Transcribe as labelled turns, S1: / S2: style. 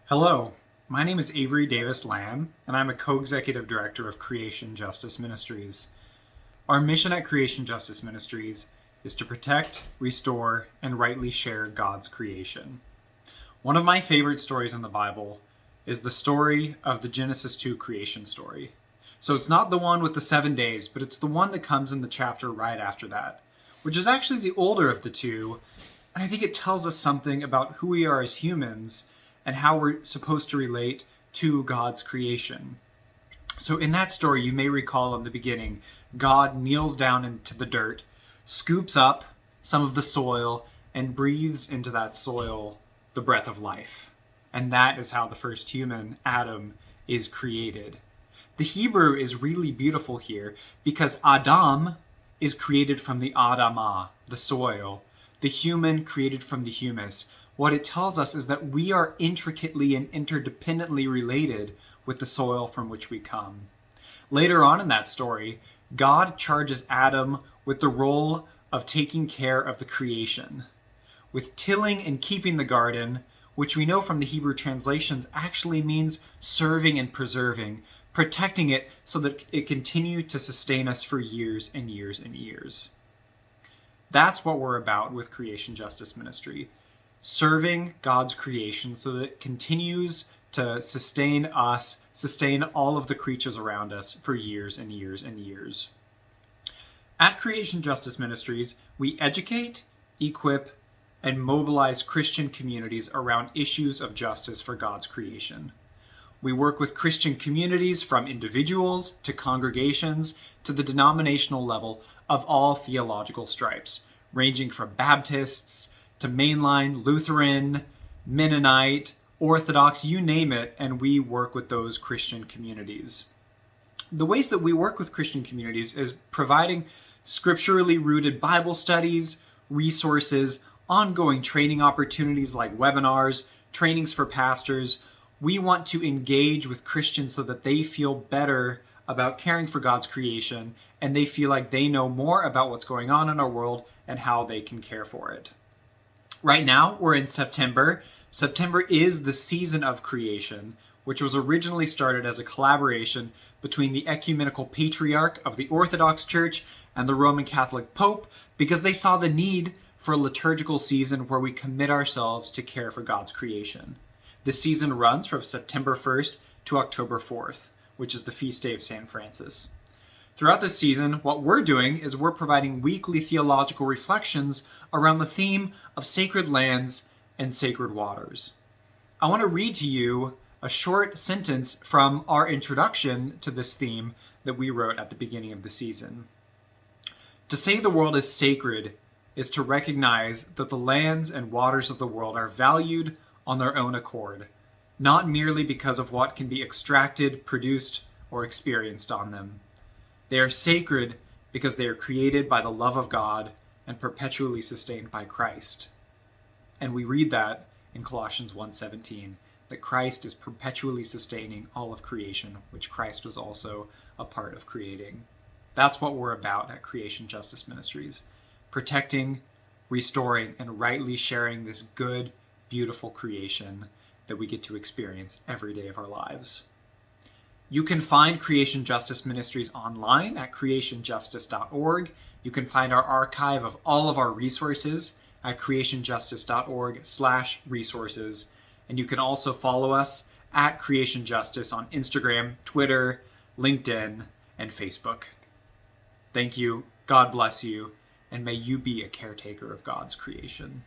S1: Hello, my name is Avery Davis Lamb, and I'm a co-executive director of Creation Justice Ministries. Our mission at Creation Justice Ministries is to protect, restore, and rightly share God's creation. One of my favorite stories in the Bible is the story of the Genesis 2 creation story. So it's not the one with the 7 days, but it's the one that comes in the chapter right after that, which is actually the older of the two, and I think it tells us something about who we are as humans and how we're supposed to relate to God's creation. So in that story, you may recall in the beginning, God kneels down into the dirt, scoops up some of the soil, and breathes into that soil the breath of life. And that is how the first human, Adam, is created. The Hebrew is really beautiful here because Adam is created from the Adamah, the soil, the human created from the humus. What it tells us is that we are intricately and interdependently related with the soil from which we come. Later on in that story, God charges Adam with the role of taking care of the creation, with tilling and keeping the garden, which we know from the Hebrew translations actually means serving and preserving, protecting it so that it continued to sustain us for years and years and years. That's what we're about with Creation Justice Ministry. Serving God's creation so that it continues to sustain us, sustain all of the creatures around us for years and years and years. At Creation Justice Ministries, we educate, equip, and mobilize Christian communities around issues of justice for God's creation. We work with Christian communities from individuals to congregations to the denominational level of all theological stripes, ranging from Baptists to mainline, Lutheran, Mennonite, Orthodox, you name it, and we work with those Christian communities. The ways that we work with Christian communities is providing scripturally rooted Bible studies, resources, ongoing training opportunities like webinars, trainings for pastors. We want to engage with Christians so that they feel better about caring for God's creation and they feel like they know more about what's going on in our world and how they can care for it. Right now, we're in September. September is the season of creation, which was originally started as a collaboration between the ecumenical patriarch of the Orthodox Church and the Roman Catholic Pope because they saw the need for a liturgical season where we commit ourselves to care for God's creation. The season runs from September 1st to October 4th, which is the feast day of St. Francis. Throughout this season, what we're doing is we're providing weekly theological reflections around the theme of sacred lands and sacred waters. I want to read to you a short sentence from our introduction to this theme that we wrote at the beginning of the season. To say the world is sacred is to recognize that the lands and waters of the world are valued on their own accord, not merely because of what can be extracted, produced, or experienced on them. They are sacred because they are created by the love of God and perpetually sustained by Christ. And we read that in Colossians 1:17, that Christ is perpetually sustaining all of creation, which Christ was also a part of creating. That's what we're about at Creation Justice Ministries, protecting, restoring, and rightly sharing this good, beautiful creation that we get to experience every day of our lives. You can find Creation Justice Ministries online at creationjustice.org. You can find our archive of all of our resources at creationjustice.org/resources. And you can also follow us at Creation Justice on Instagram, Twitter, LinkedIn, and Facebook. Thank you, God bless you, and may you be a caretaker of God's creation.